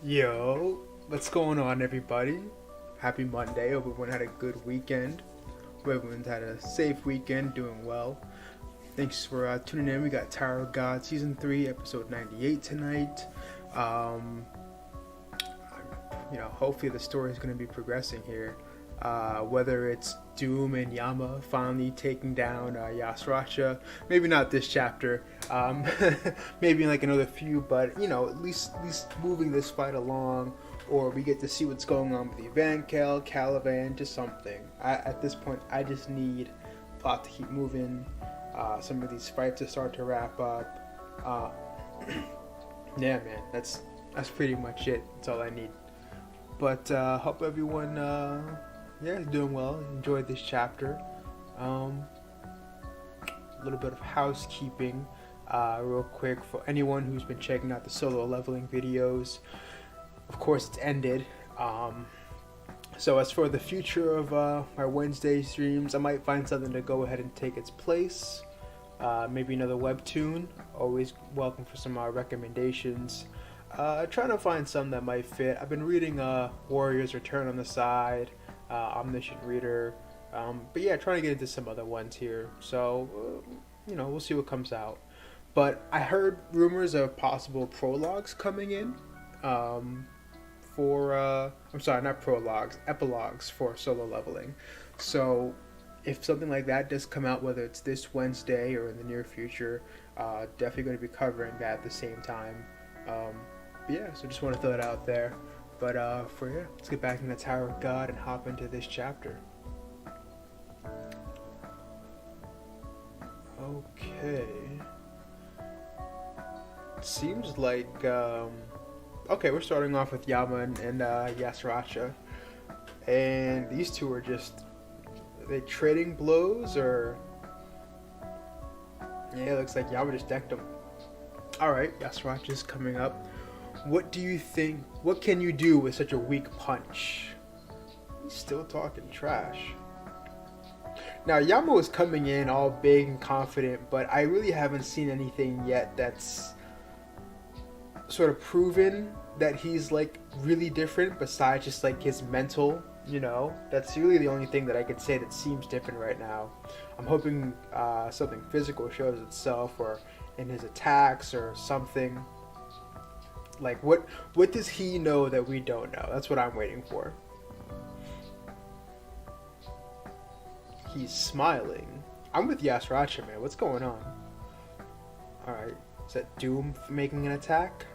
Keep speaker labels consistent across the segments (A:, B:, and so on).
A: Yo, what's going on, everybody? Happy Monday. Hope everyone had a good weekend. Hope everyone's had a safe weekend, doing well. Thanks for tuning in. We got Tower of God Season 3, Episode 98 tonight. Um, hopefully the story is going to be progressing here. Whether it's Doom and Yama finally taking down Yasracha, maybe not this chapter, maybe in like another few, but at least moving this fight along, or we get to see what's going on with the Evankel, Caliban, just something. At this point, I just need plot to keep moving. Some of these fights to start to wrap up. Yeah, man, that's pretty much it. That's all I need. But hope everyone, is doing well. Enjoyed this chapter. A little bit of housekeeping, real quick, for anyone who's been checking out the solo leveling videos. Of course, it's ended. So as for the future of my Wednesday streams, I might find something to go ahead and take its place. Maybe another webtoon. Always welcome for some recommendations. Trying to find some that might fit. I've been reading Warriors Return on the side, Omniscient Reader, but yeah, trying to get into some other ones here. So, we'll see what comes out. But I heard rumors of possible prologues coming in I'm sorry, not prologues, epilogues for solo leveling. So if something like that does come out, whether it's this Wednesday or in the near future, definitely going to be covering that at the same time. So just want to throw it out there. But let's get back in the Tower of God and hop into this chapter. Okay. Seems like we're starting off with Yama and Yasracha, and these two are are they trading blows, or yeah, it looks like Yama just decked him. Alright, Yasracha's coming up. What do you think? What can you do with such a weak punch? He's still talking trash. Now, Yama was coming in all big and confident, but I really haven't seen anything yet that's sort of proven that he's like really different besides just like his mental, that's really the only thing that I could say that seems different right now. I'm hoping something physical shows itself, or in his attacks or something. Like what does he know that we don't know? That's what I'm waiting for. He's smiling. I'm with Yasracha, man. What's going on? Alright. Is that Doom making an attack?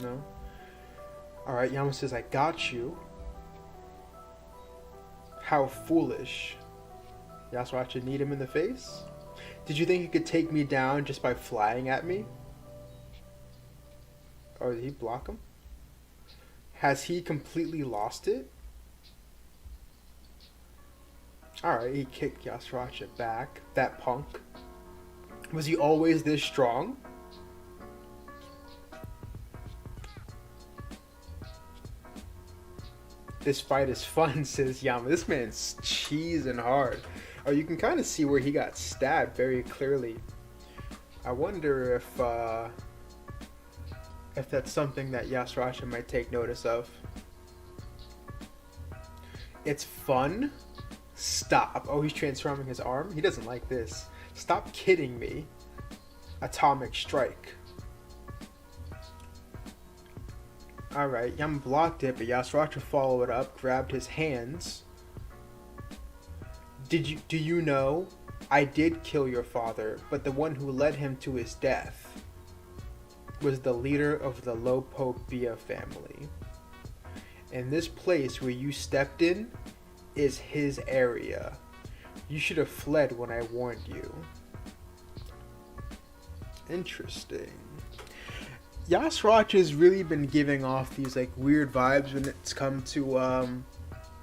A: No? Alright, Yama says, I got you. How foolish. Yasracha need him in the face? Did you think you could take me down just by flying at me? Or did he block him? Has he completely lost it? Alright, he kicked Yasracha back. That punk. Was he always this strong? This fight is fun, says Yama. This man's cheesing hard. Oh, you can kind of see where he got stabbed very clearly. I wonder if that's something that Yasracha might take notice of. It's fun? Stop. Oh, he's transforming his arm? He doesn't like this. Stop kidding me. Atomic strike. Alright, Yama blocked it, but Yasracha followed up, grabbed his hands. Do you know? I did kill your father, but the one who led him to his death was the leader of the Lopobia family. And this place where you stepped in is his area. You should have fled when I warned you. Interesting. Yasracha's really been giving off these like weird vibes when it's come to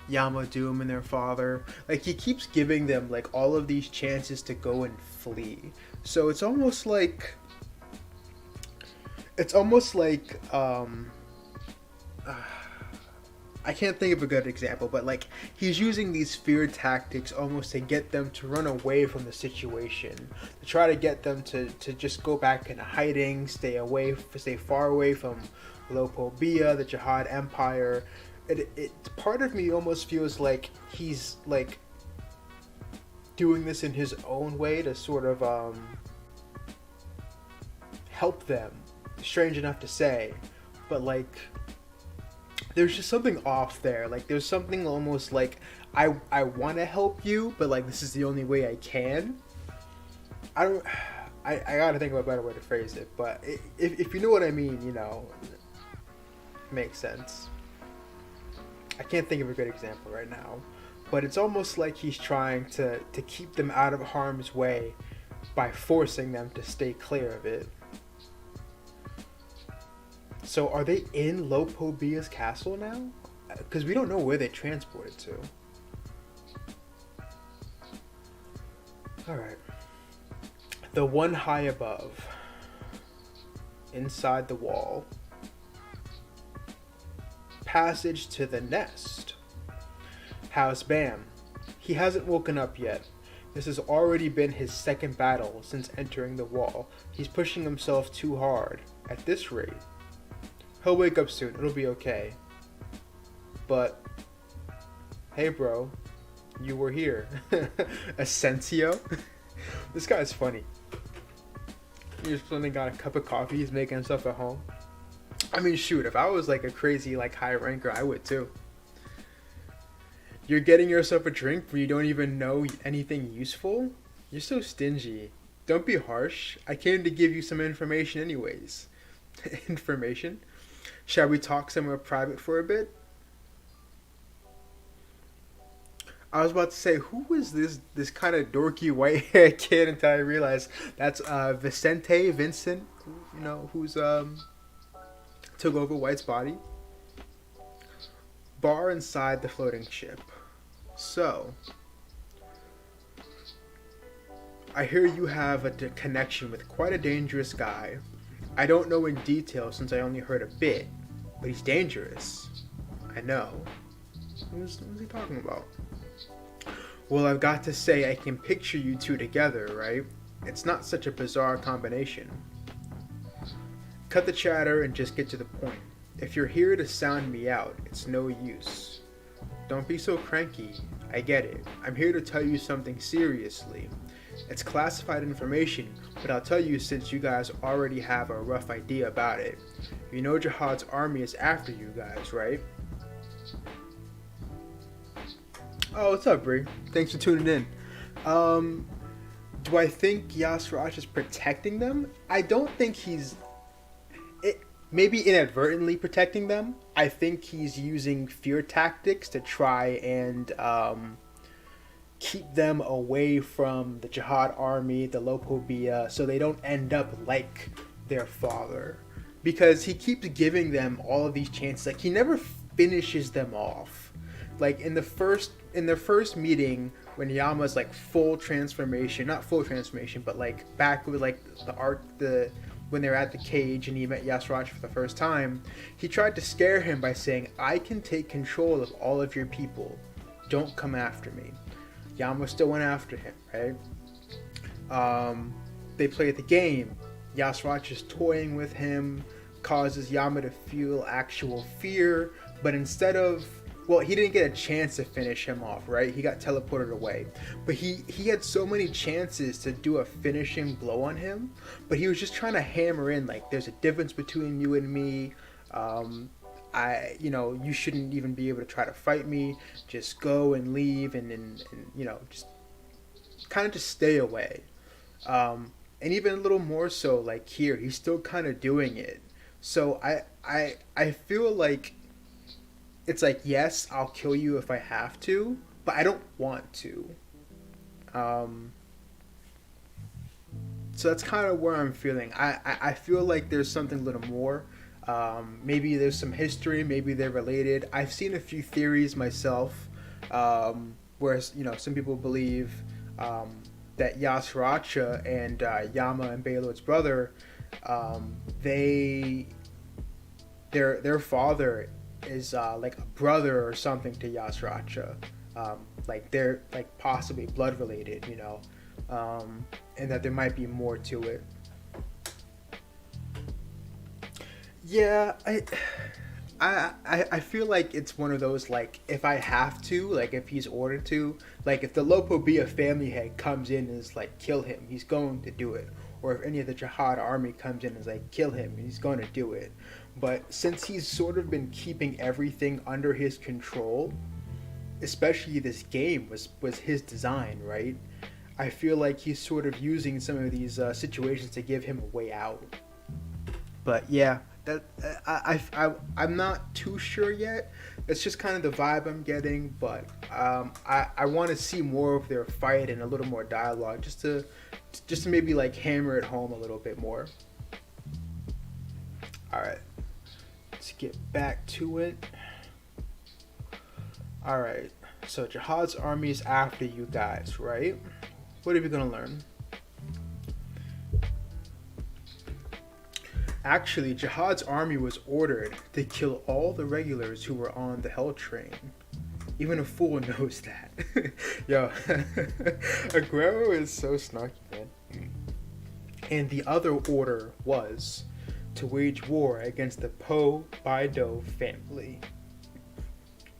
A: Yama, Doom, and their father. Like he keeps giving them like all of these chances to go and flee. So it's almost like I can't think of a good example, but like he's using these fear tactics almost to get them to run away from the situation, to try to get them to just go back into hiding, stay far away from Lopobia, the Jihad Empire. It part of me almost feels like he's like doing this in his own way to sort of help them. Strange enough to say, but like there's just something off there. Like there's something almost like I want to help you, but like this is the only way I can. I gotta think of a better way to phrase it, but if you know what I mean, you know, makes sense. I can't think of a good example right now, but it's almost like he's trying to keep them out of harm's way by forcing them to stay clear of it. So are they in Lopobia's castle now? Because we don't know where they transported to. Alright. The one high above. Inside the wall. Passage to the nest. How's Bam? He hasn't woken up yet. This has already been his second battle since entering the wall. He's pushing himself too hard. At this rate. He'll wake up soon. It'll be okay. But, hey bro, you were here. Asensio? This guy's funny. He just suddenly got a cup of coffee. He's making himself at home. I mean, shoot, if I was like a crazy like high ranker, I would too. You're getting yourself a drink when you don't even know anything useful? You're so stingy. Don't be harsh. I came to give you some information anyways. Information? Shall we talk somewhere private for a bit? I was about to say, who is this kind of dorky white haired kid until I realized that's Vincent, you know, who's took over White's body. Bar inside the floating ship. So, I hear you have a connection with quite a dangerous guy. I don't know in detail since I only heard a bit, but he's dangerous. I know. Who's he talking about? Well, I've got to say I can picture you two together, right? It's not such a bizarre combination. Cut the chatter and just get to the point. If you're here to sound me out, it's no use. Don't be so cranky. I get it. I'm here to tell you something seriously. It's classified information, but I'll tell you since you guys already have a rough idea about it. You know Jihad's army is after you guys, right? Oh, what's up, Bree? Thanks for tuning in. Do I think Yasraj is protecting them? I don't think he's... maybe inadvertently protecting them. I think he's using fear tactics to try and keep them away from the Jihad army, the Lopobia, so they don't end up like their father. Because he keeps giving them all of these chances. Like, he never finishes them off. Like, in their first meeting, when Yama's like full transformation, not full transformation, but like back with like when they're at the cage and he met Yasraj for the first time, he tried to scare him by saying, I can take control of all of your people. Don't come after me. Yama still went after him, right? They played the game. Yasraj is toying with him, causes Yama to feel actual fear, but instead of... Well, he didn't get a chance to finish him off, right? He got teleported away. But he had so many chances to do a finishing blow on him, but he was just trying to hammer in, like, there's a difference between you and me. You shouldn't even be able to try to fight me. Just go and leave and just kind of just stay away. And even a little more so, like here, he's still kind of doing it. So I feel like it's like, yes, I'll kill you if I have to, but I don't want to. So that's kind of where I'm feeling. I feel like there's something a little more. Maybe there's some history, maybe they're related. I've seen a few theories myself, where some people believe that Yasracha and Yama and Balot's brother, their father is like a brother or something to Yasracha. Like they're like possibly blood related, you know, and that there might be more to it. Yeah, I feel like it's one of those, like, if I have to, like if he's ordered to, like if the Lopobia family head comes in and is like kill him, he's going to do it. Or if any of the Jihad army comes in and is like kill him, he's going to do it. But since he's sort of been keeping everything under his control, especially this game was his design, right? I feel like he's sort of using some of these situations to give him a way out. But yeah, that I'm not too sure yet. It's just kind of the vibe I'm getting, but I want to see more of their fight and a little more dialogue, just to maybe like hammer it home a little bit more. All right, let's get back to it. All right, so Jihad's army is after you guys, right? What are we gonna learn? Actually, Jihad's army was ordered to kill all the regulars who were on the Hell Train. Even a fool knows that. Yo, Aguero is so snarky, man. And the other order was to wage war against the Po Baido family.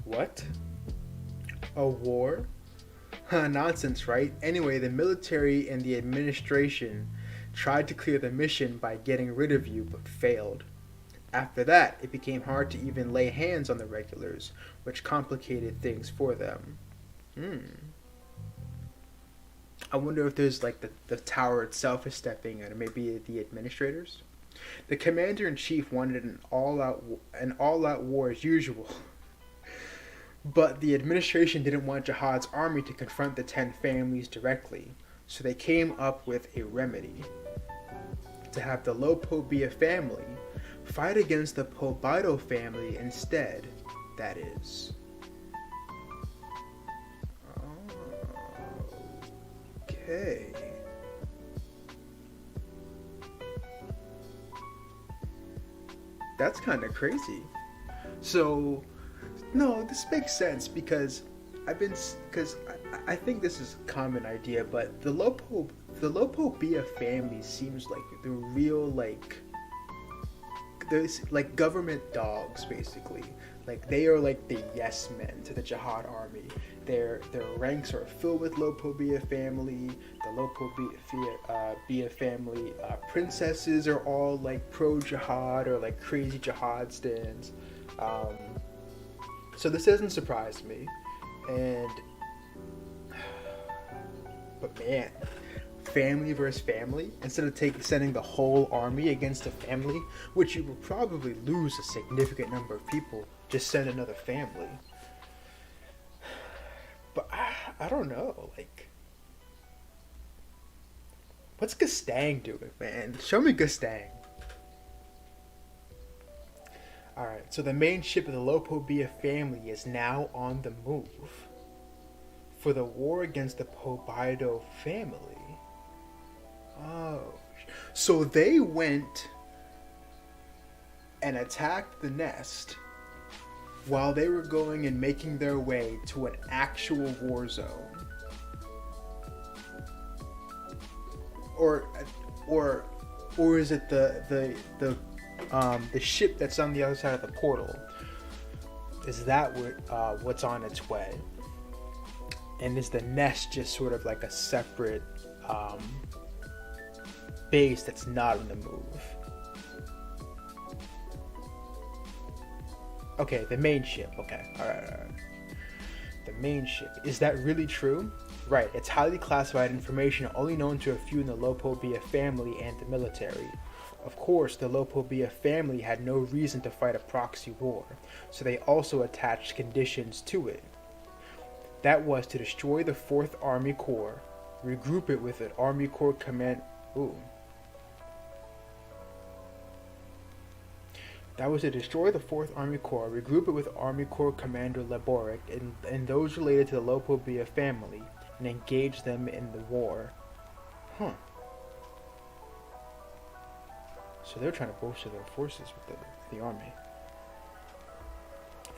A: What? A war? Nonsense, right? Anyway, the military and the administration tried to clear the mission by getting rid of you, but failed. After that, it became hard to even lay hands on the regulars, which complicated things for them. I wonder if there's like the tower itself is stepping in, or maybe the administrators. The commander-in-chief wanted an all-out war as usual. But the administration didn't want Jihad's army to confront the 10 families directly, so they came up with a remedy. To have the Lopobia family fight against the Pobido family instead, that is. Okay. That's kind of crazy. So, no, this makes sense because I think this is a common idea, but the Lopobia family seems like the real there's like government dogs basically. Like they are like the yes men to the Jihad army. Their ranks are filled with Lopobia family. The Lopobia family princesses are all like pro Jihad or like crazy Jihad stands. So this doesn't surprise me. But man, family versus family, instead of sending the whole army against a family, which you will probably lose a significant number of people, just send another family. But I don't know, like, what's Gastang doing, man? Show me Gastang. Alright, so the main ship of the Lopobia family is now on the move for the war against the Pobido family. Oh, so they went and attacked the nest while they were going and making their way to an actual war zone. Or is it the ship that's on the other side of the portal? Is that what's on its way? And is the nest just sort of like a separate base that's not on the move? Okay, the main ship. Okay, all right. The main ship. Is that really true? Right, it's highly classified information only known to a few in the Lopobia family and the military. Of course, the Lopobia family had no reason to fight a proxy war, so they also attached conditions to it. That was to destroy the 4th Army Corps, regroup it with an Army Corps command. That was to destroy the 4th Army Corps, regroup it with Army Corps Commander Leboric and those related to the Lopobia family, and engage them in the war. Huh. So they're trying to bolster their forces with the army.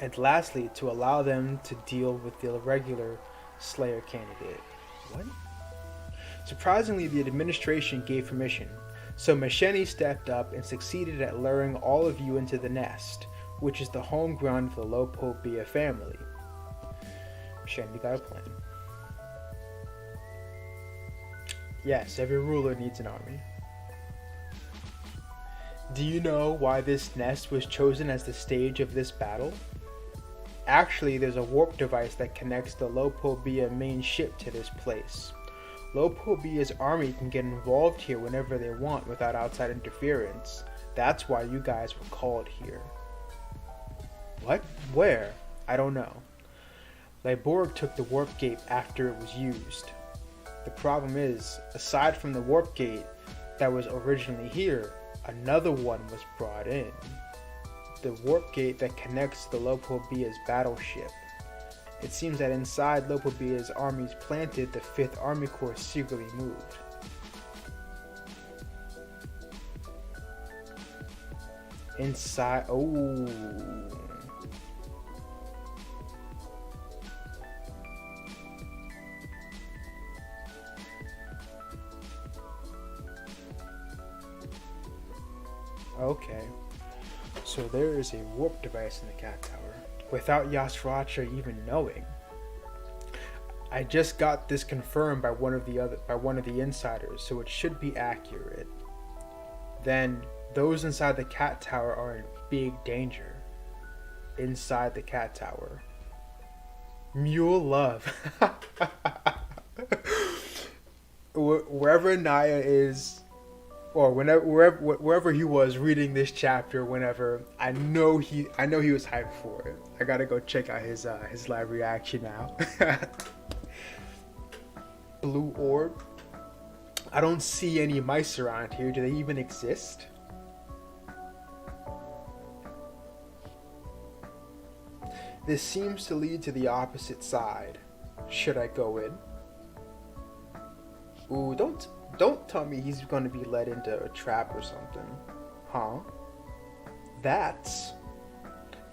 A: And lastly, to allow them to deal with the irregular Slayer candidate. What? Surprisingly, the administration gave permission, so Mesheni stepped up and succeeded at luring all of you into the nest, which is the home ground of the Lopobia family. Mesheni got a plan. Yes, every ruler needs an army. Do you know why this nest was chosen as the stage of this battle? Actually, there's a warp device that connects the Lopobia main ship to this place. Lopobia's army can get involved here whenever they want without outside interference. That's why you guys were called here. What? Where? I don't know. Liborg took the warp gate after it was used. The problem is, aside from the warp gate that was originally here, another one was brought in. The warp gate that connects the Lopobia's battleship. It seems that inside Lopobia's armies planted, the 5th Army Corps secretly moved. Inside, oh. Okay. So there is a warp device in the cat tower, without Yasracha even knowing. I just got this confirmed by one of the insiders, so it should be accurate. Then those inside the cat tower are in big danger. Inside the cat tower. Mule love. Wherever Naya is, or wherever he was reading this chapter, whenever I know he was hyped for it. I gotta go check out his live reaction now. Blue orb. I don't see any mice around here. Do they even exist? This seems to lead to the opposite side. Should I go in? Ooh, don't tell me he's going to be led into a trap or something. Huh? That's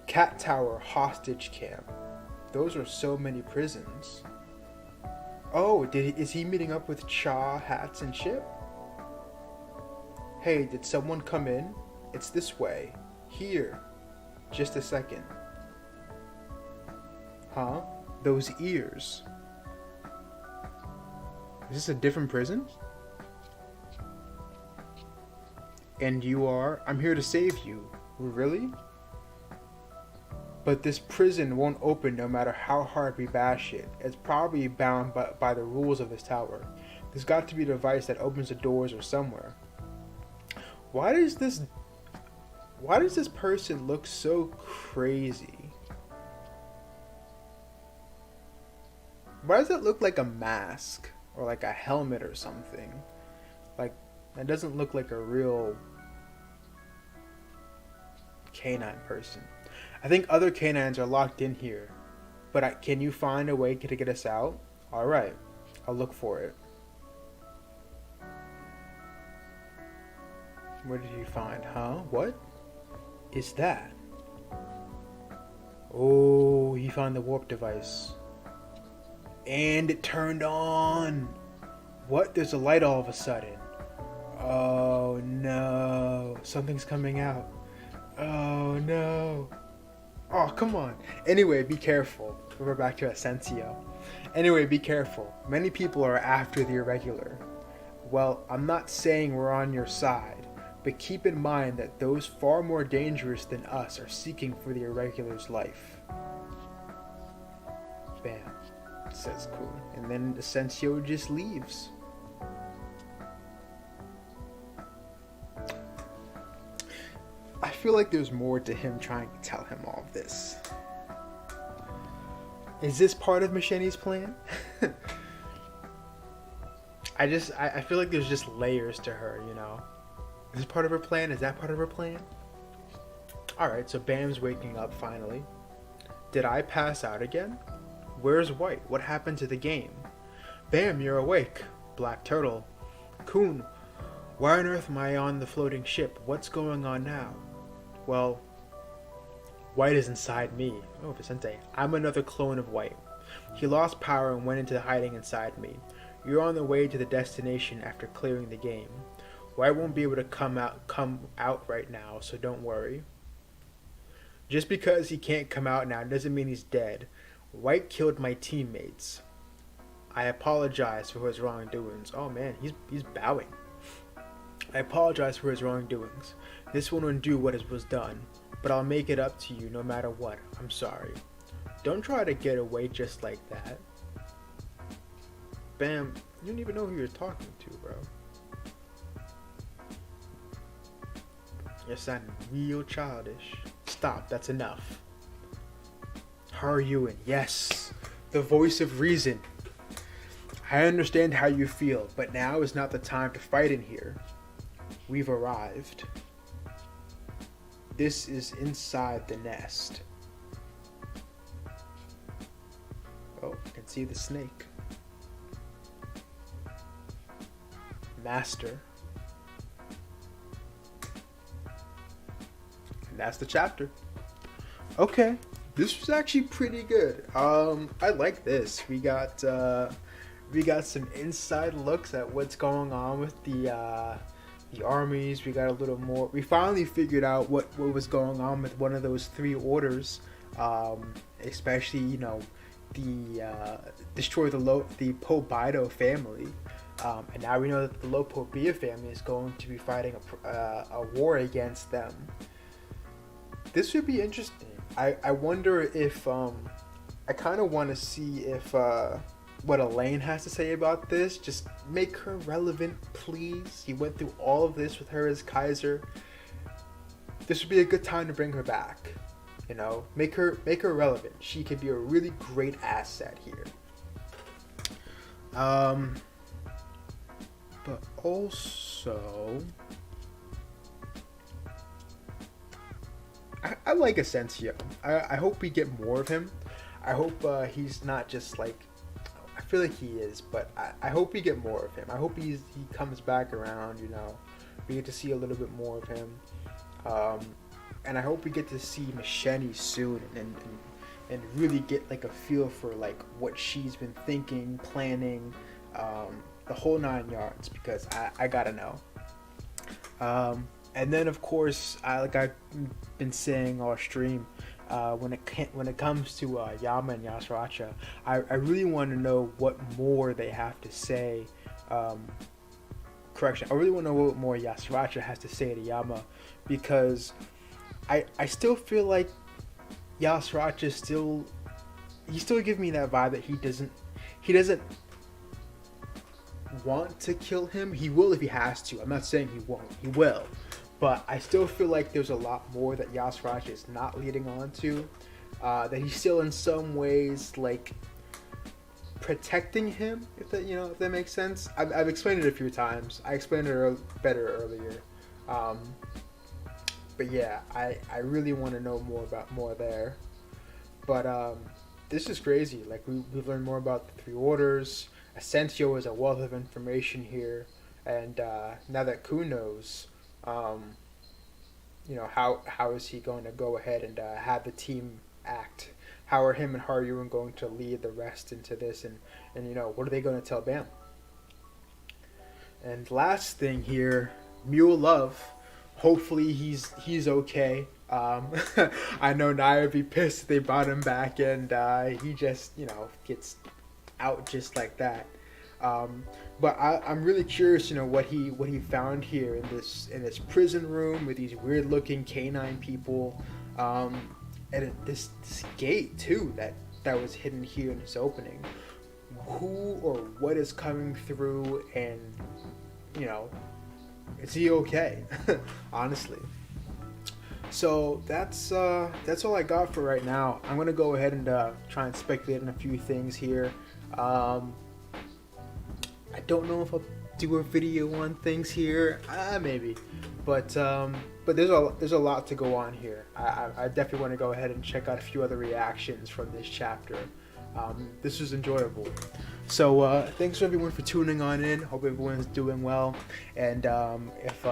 A: Cat Tower hostage camp. Those are so many prisons. Oh, is he meeting up with Cha, Hats, and Chip? Hey, did someone come in? It's this way. Here. Just a second. Huh? Those ears. Is this a different prison? And you are? I'm here to save you. Really? But this prison won't open no matter how hard we bash it. It's probably bound by the rules of this tower. There's got to be a device that opens the doors or somewhere. Why does this person look so crazy? Why does it look like a mask or like a helmet or something? Like, that doesn't look like a real canine person. I think other canines are locked in here, but can you find a way to get us out? Alright, I'll look for it. What did you find? Huh? What is that? Oh, he found the warp device. And it turned on. What? There's a light all of a sudden. Oh no. Something's coming out. Oh no. Oh, come on. Anyway, be careful. We're back to Asensio. Anyway, be careful. Many people are after the irregular. Well, I'm not saying we're on your side, but keep in mind that those far more dangerous than us are seeking for the irregular's life. Bam, says Kun. And then Asensio just leaves. I feel like there's more to him trying to tell him all of this. Is this part of Mesheni's plan? I feel like there's just layers to her, you know? Is this part of her plan? Is that part of her plan? Alright, so Bam's waking up finally. Did I pass out again? Where's White? What happened to the game? Bam, you're awake. Black Turtle. Kun, why on earth am I on the floating ship? What's going on now? Well, White is inside me. Oh, Vicente. I'm another clone of White. He lost power and went into hiding inside me. You're on the way to the destination after clearing the game. White won't be able to come out right now, so don't worry. Just because he can't come out now doesn't mean he's dead. White killed my teammates. I apologize for his wrongdoings. Oh man, he's bowing. I apologize for his wrongdoings. This won't undo what was done, but I'll make it up to you no matter what. I'm sorry. Don't try to get away just like that. Bam, you don't even know who you're talking to, bro. You're sounding real childish. Stop, that's enough. Haryuin, yes, the voice of reason. I understand how you feel, but now is not the time to fight in here. We've arrived. This is inside the nest. Oh, you can see the snake. Master. And that's the chapter. Okay, this was actually pretty good. I like this. We got some inside looks at what's going on with the armies. We got a little more. We finally figured out what was going on with one of those three orders, especially the destroy the Pobido family, and now we know that the Lopobia family is going to be fighting a war against them. This would be interesting. I wonder if I kind of want to see if what Elaine has to say about this. Just make her relevant, please. He went through all of this with her as Kaiser. This would be a good time to bring her back. Make her relevant. She could be a really great asset here. But also, I like Asensio. I hope we get more of him. I hope he's not just like. I feel like he is, but I hope we get more of him. I hope he comes back around. We get to see a little bit more of him. And I hope we get to see Misheni soon and really get like a feel for like what she's been thinking, planning, the whole 9 yards, because I gotta know. And then of course, like I've been saying all stream, when it comes to Yama and Yasuracha, I really want to know what more they have to say. Correction, I really want to know what more Yasuracha has to say to Yama, because I still feel like Yasuracha still gives me that vibe that he doesn't want to kill him. He will if he has to. I'm not saying he won't. He will. But I still feel like there's a lot more that Yasuracha is not leading on to. That he's still in some ways like protecting him, if that makes sense. I've explained it a few times. I explained it better earlier. But yeah, I really want to know more there. But this is crazy. Like we've learned more about the three orders. Asensio is a wealth of information here, and now that Kun knows, how is he going to go ahead and have the team act? How are him and Haryuin going to lead the rest into this, and what are they going to tell Bam? And last thing here, Mule Love. Hopefully he's okay. I know Naya would be pissed if they brought him back and he just gets out just like that. But I'm really curious, what he found here in this prison room with these weird looking canine people, and this gate too that was hidden here in this opening. Who or what is coming through, and is he okay? Honestly. So that's all I got for right now. I'm gonna go ahead and try and speculate on a few things here. I don't know if I'll do a video on things here. Maybe, but there's a lot to go on here. I definitely want to go ahead and check out a few other reactions from this chapter. This was enjoyable. So thanks everyone for tuning on in. Hope everyone's doing well. And if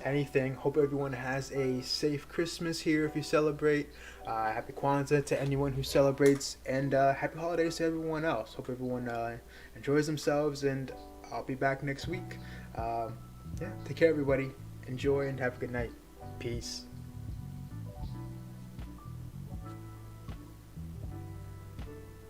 A: anything. Hope everyone has a safe Christmas here if you celebrate. Happy Kwanzaa to anyone who celebrates, and happy holidays to everyone else. Hope everyone enjoys themselves, and I'll be back next week. Yeah, take care, everybody. Enjoy and have a good night. Peace.